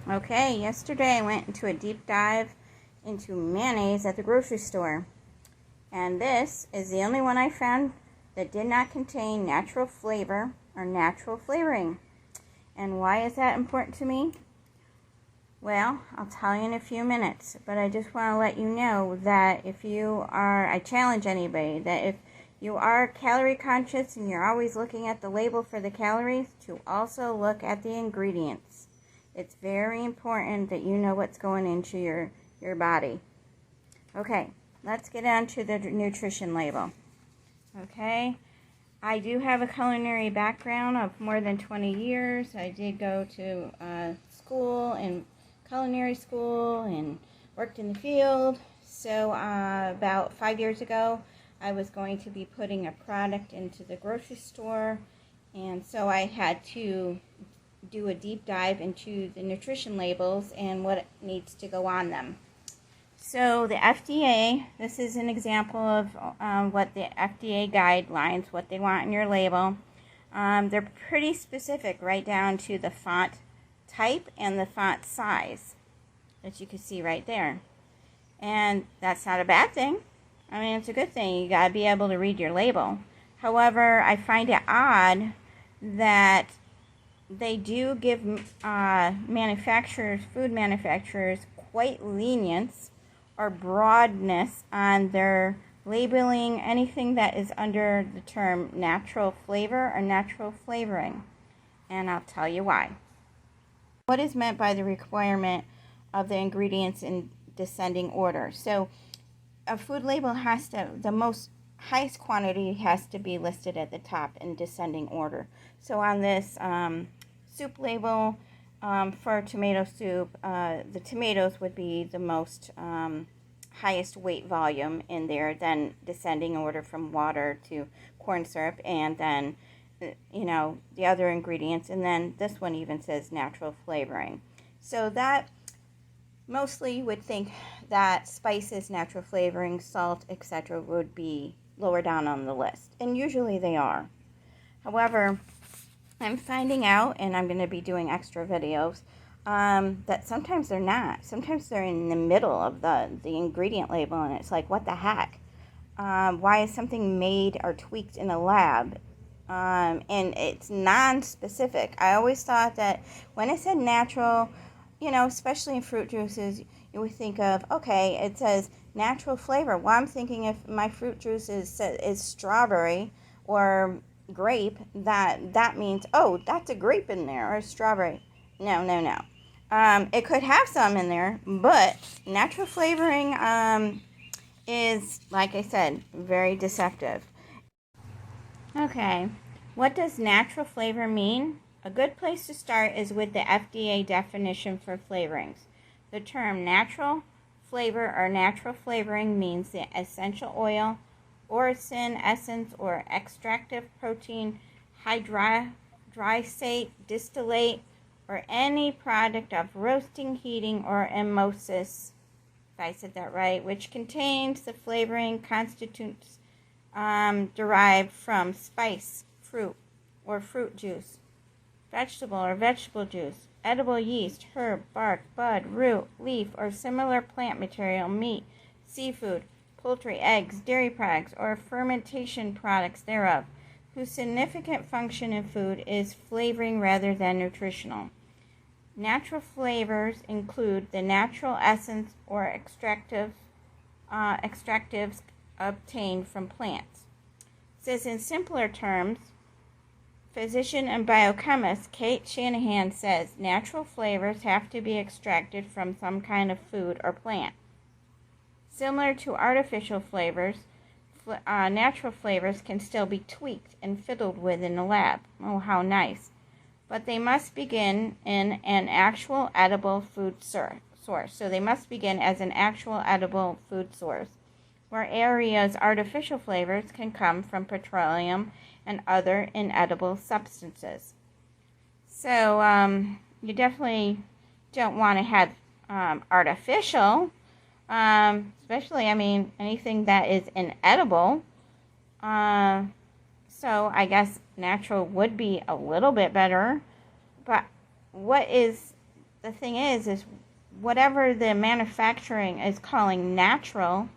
Okay, yesterday I went into a deep dive into mayonnaise at the grocery store. And this is the only one I found that did not contain natural flavor or natural flavoring. And why is that important to me? Well, I'll tell you in a few minutes. But I just want to let you know that I challenge anybody that if you are calorie conscious and you're always looking at the label for the calories, to also look at the ingredients. It's very important that you know what's going into your body. Okay, let's get on to the nutrition label. Okay, I do have a culinary background of more than 20 years. I did go to school and culinary school and worked in the field. So about 5 years ago, I was going to be putting a product into the grocery store, and so I had to do a deep dive into the nutrition labels and what needs to go on them. So the FDA, this is an example of what the FDA guidelines, what they want in your label. They're pretty specific, right down to the font type and the font size, that you can see right there. And that's not a bad thing. I mean, it's a good thing. You got to be able to read your label. However, I find it odd that they do give food manufacturers, quite lenience or broadness on their labeling anything that is under the term natural flavor or natural flavoring. And I'll tell you why. What is meant by the requirement of the ingredients in descending order? So a food label the most highest quantity has to be listed at the top in descending order. So on this soup label for tomato soup, the tomatoes would be the most highest weight volume in there, then descending order from water to corn syrup, and then the other ingredients, and then this one even says natural flavoring. So that mostly you would think that spices, natural flavoring, salt, etc. would be lower down on the list, and usually they are. However, I'm finding out, and I'm going to be doing extra videos, that sometimes they're not. Sometimes they're in the middle of the ingredient label, and it's like, what the heck? Why is something made or tweaked in a lab? And it's non-specific. I always thought that when it said natural, especially in fruit juices, you would think of, okay, it says natural flavor. Well, I'm thinking if my fruit juice is strawberry or grape, that means, oh, that's a grape in there, or a strawberry. No. It could have some in there, but natural flavoring is, like I said, very deceptive. Okay, what does natural flavor mean? A good place to start is with the FDA definition for flavorings. The term natural flavor or natural flavoring means the essential oil, origin, essence, or extractive protein, hydrolysate, distillate, or any product of roasting, heating, or osmosis, if I said that right, which contains the flavoring constituents derived from spice, fruit, or fruit juice, vegetable juice, edible yeast, herb, bark, bud, root, leaf, or similar plant material, meat, seafood, poultry, eggs, dairy products, or fermentation products thereof, whose significant function in food is flavoring rather than nutritional. Natural flavors include the natural essence or extractives obtained from plants. It says in simpler terms, physician and biochemist Kate Shanahan says natural flavors have to be extracted from some kind of food or plant. Similar to artificial flavors, natural flavors can still be tweaked and fiddled with in the lab. Oh, how nice. But they must begin in an actual edible food source. So they must begin as an actual edible food source, where areas artificial flavors can come from petroleum and other inedible substances. So you definitely don't want to have artificial, especially, anything that is inedible. So I guess natural would be a little bit better. But what is the thing is whatever the manufacturing is calling natural,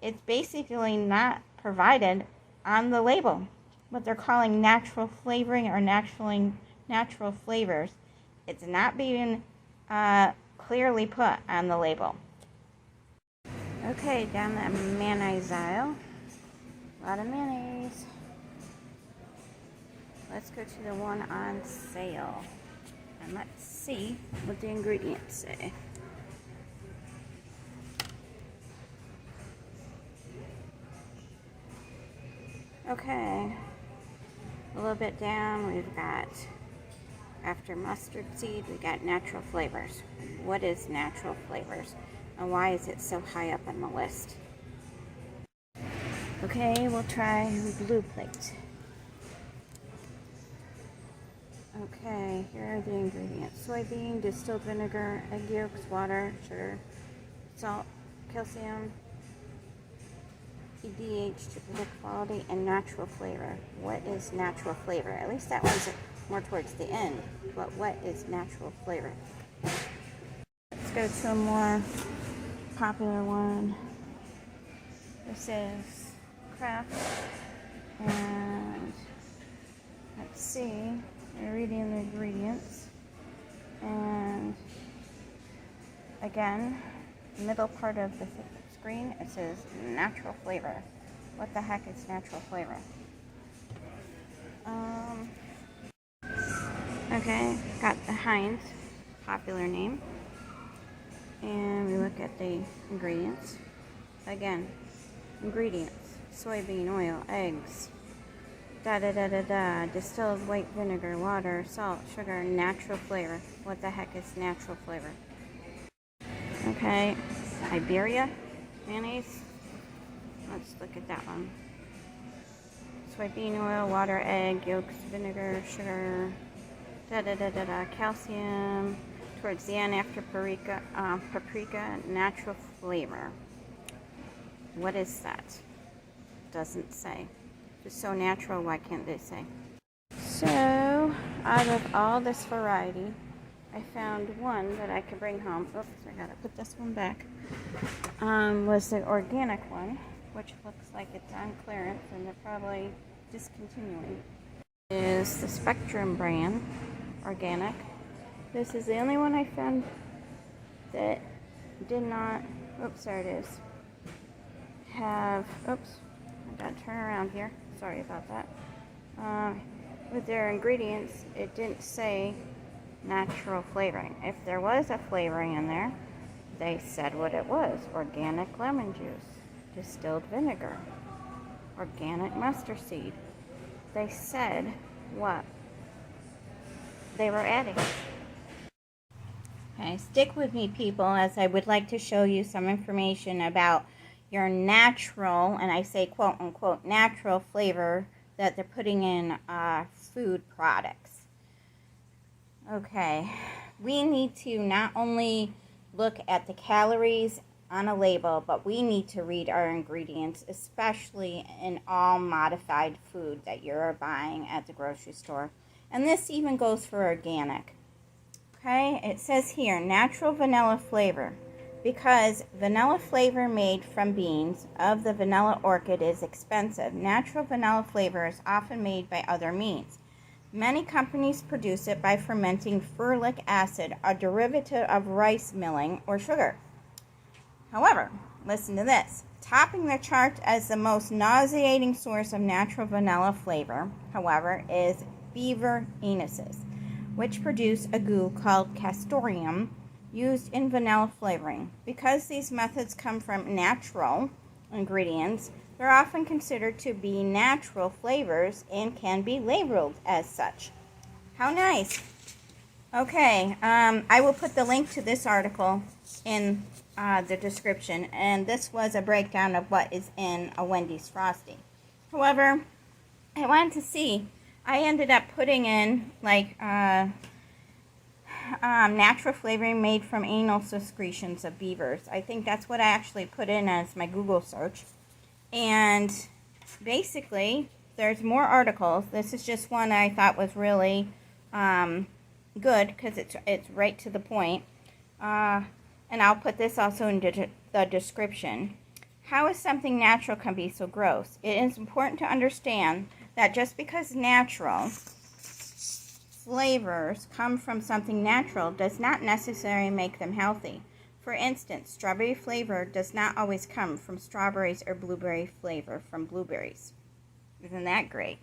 it's basically not provided on the label. What they're calling natural flavoring or natural flavors, it's not being clearly put on the label. Okay, down the mayonnaise aisle. A lot of mayonnaise. Let's go to the one on sale. And let's see what the ingredients say. Okay. A little bit down, we've got, after mustard seed, we got natural flavors. What is natural flavors? And why is it so high up on the list? Okay, we'll try blue plate. Okay, here are the ingredients. Soybean, distilled vinegar, egg yolks, water, sugar, salt, calcium, EDH to protect quality, and natural flavor. What is natural flavor? At least that one's more towards the end. But what is natural flavor? Let's go to a more popular one. This is Kraft. And let's see. We're reading the ingredients. And again, middle part of the screen, it says natural flavor. What the heck is natural flavor? Okay, got the Heinz, popular name. And we look at the ingredients. Again, ingredients: soybean oil, eggs, distilled white vinegar, water, salt, sugar, natural flavor. What the heck is natural flavor? Okay, Iberia mayonnaise. Let's look at that one. Soybean oil, water, egg, yolks, vinegar, sugar, calcium. Towards the end, after paprika, natural flavor. What is that? Doesn't say. It's so natural, why can't they say? So, out of all this variety, I found one that I could bring home. Oops, I gotta put this one back. Was the organic one, which looks like it's on clearance and they're probably discontinuing. Is the Spectrum brand, organic. This is the only one I found that did not, oops, there it is, have, oops, I gotta turn around here, sorry about that. With their ingredients, it didn't say natural flavoring. If there was a flavoring in there, they said what it was: organic lemon juice, distilled vinegar, organic mustard seed. They said what they were adding. Okay, stick with me, people, as I would like to show you some information about your natural, and I say quote unquote natural flavor that they're putting in food products. Okay, we need to not only look at the calories on a label, but we need to read our ingredients, especially in all modified food that you're buying at the grocery store. And this even goes for organic. Okay, it says here, natural vanilla flavor. Because vanilla flavor made from beans of the vanilla orchid is expensive, natural vanilla flavor is often made by other means. Many companies produce it by fermenting ferulic acid, a derivative of rice milling or sugar. However, listen to this. Topping the chart as the most nauseating source of natural vanilla flavor, however, is Beaver anuses, which produce a goo called castoreum used in vanilla flavoring. Because these methods come from natural ingredients, they're often considered to be natural flavors and can be labeled as such. How nice. Okay, I will put the link to this article in the description, and this was a breakdown of what is in a Wendy's Frosty. However, I wanted to see, I ended up putting in like natural flavoring made from anal secretions of beavers. I think that's what I actually put in as my Google search. And basically, there's more articles. This is just one I thought was really good because it's right to the point. And I'll put this also in the description. How is something natural can be so gross? It is important to understand that just because natural flavors come from something natural does not necessarily make them healthy. For instance, strawberry flavor does not always come from strawberries or blueberry flavor from blueberries. Isn't that great?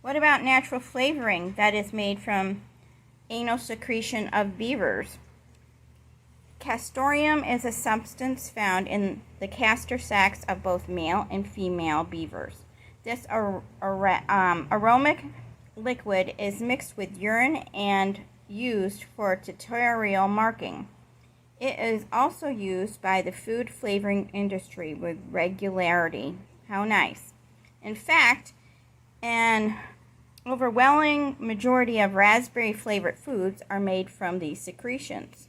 What about natural flavoring that is made from anal secretion of beavers? Castoreum is a substance found in the castor sacs of both male and female beavers. This aromatic liquid is mixed with urine and used for tutorial marking. It is also used by the food flavoring industry with regularity. How nice. In fact, an overwhelming majority of raspberry flavored foods are made from these secretions.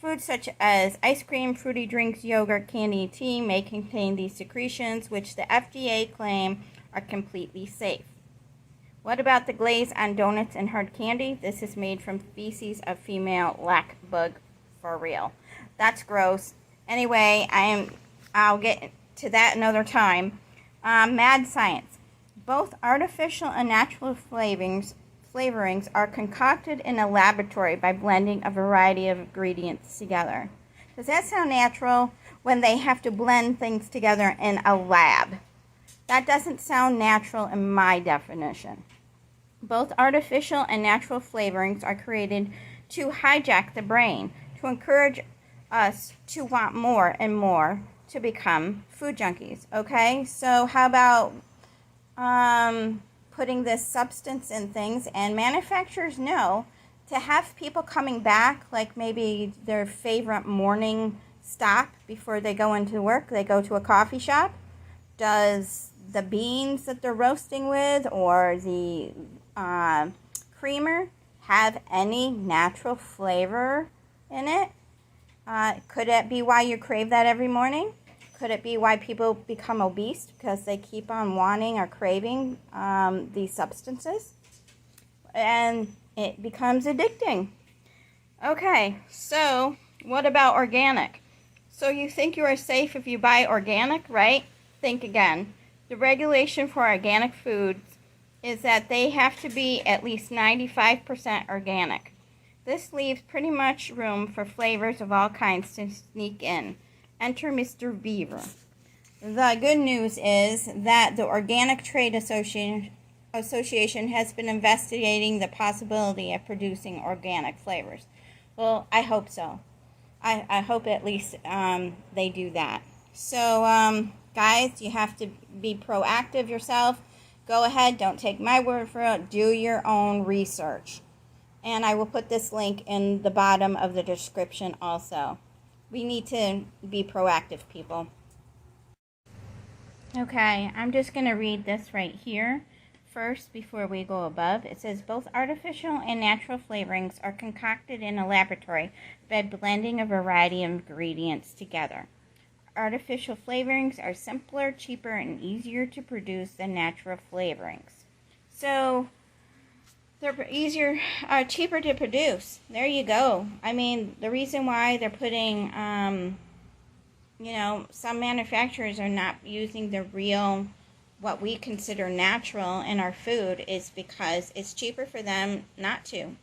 Foods such as ice cream, fruity drinks, yogurt, candy, tea may contain these secretions, which the FDA claim are completely safe. What about the glaze on donuts and hard candy? This is made from feces of female lac bug, for real. That's gross. Anyway, I'll get to that another time. Mad science. Both artificial and natural flavorings are concocted in a laboratory by blending a variety of ingredients together. Does that sound natural when they have to blend things together in a lab? That doesn't sound natural in my definition. Both artificial and natural flavorings are created to hijack the brain, to encourage us to want more and more, to become food junkies. Okay, so how about putting this substance in things, and manufacturers know to have people coming back, like maybe their favorite morning stop before they go into work, they go to a coffee shop. Does the beans that they're roasting with or the creamer have any natural flavor in it? Could it be why you crave that every morning? Could it be why people become obese? Because they keep on wanting or craving these substances? And it becomes addicting. Okay, so what about organic? So you think you are safe if you buy organic, right? Think again. The regulation for organic foods is that they have to be at least 95% organic. This leaves pretty much room for flavors of all kinds to sneak in. Enter Mr. Beaver. The good news is that the Organic Trade Association has been investigating the possibility of producing organic flavors. Well, I hope so. I hope at least they do that. So, guys, you have to be proactive yourself. Go ahead, don't take my word for it. Do your own research. And I will put this link in the bottom of the description also. We need to be proactive, people. Okay, I'm just going to read this right here first before we go above. It says, both artificial and natural flavorings are concocted in a laboratory by blending a variety of ingredients together. Artificial flavorings are simpler, cheaper, and easier to produce than natural flavorings. So, they're cheaper to produce. There you go. I mean, the reason why they're putting, some manufacturers are not using the real, what we consider natural in our food is because it's cheaper for them not to.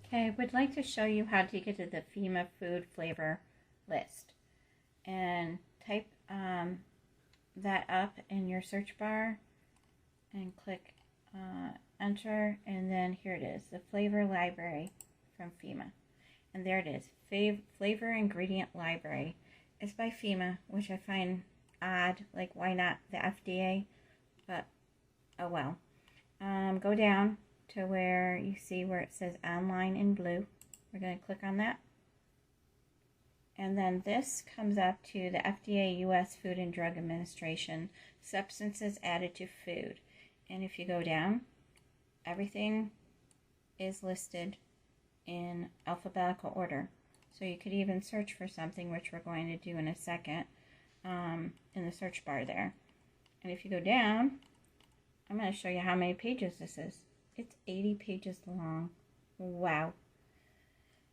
Okay, I would like to show you how to get to the FEMA food flavor list. And type that up in your search bar and click enter, and then here it is, the flavor library from FEMA. And there it is, flavor ingredient library. It's by FEMA, which I find odd, like why not the FDA? But oh well. Go down to where you see where it says online in blue. We're going to click on that. And then this comes up to the FDA U.S. Food and Drug Administration, substances added to food. And if you go down, everything is listed in alphabetical order. So you could even search for something, which we're going to do in a second, in the search bar there. And if you go down, I'm going to show you how many pages this is. It's 80 pages long. Wow.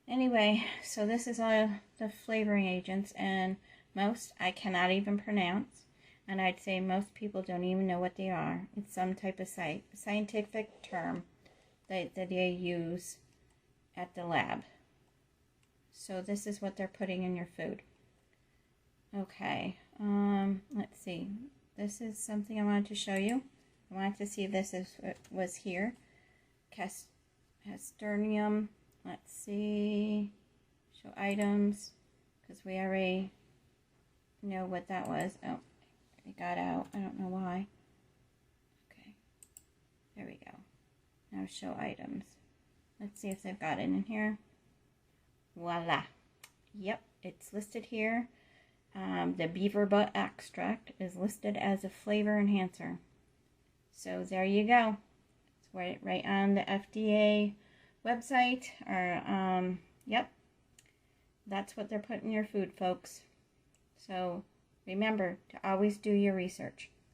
Anyway, so this is all the flavoring agents, and most I cannot even pronounce, and I'd say most people don't even know what they are. It's some type of scientific term that they use at the lab. So this is what they're putting in your food. Okay, let's see. This is something I wanted to show you. I wanted to see if this was here. Casternium. Let's see. Show items, because we already know what that was. Oh, it got out. I don't know why. Okay, there we go. Now show items. Let's see if they've got it in here. Voila. Yep, it's listed here. The beaver butt extract is listed as a flavor enhancer. So there you go. It's right on the FDA website. Or yep, that's what they're putting in your food, folks. So remember to always do your research.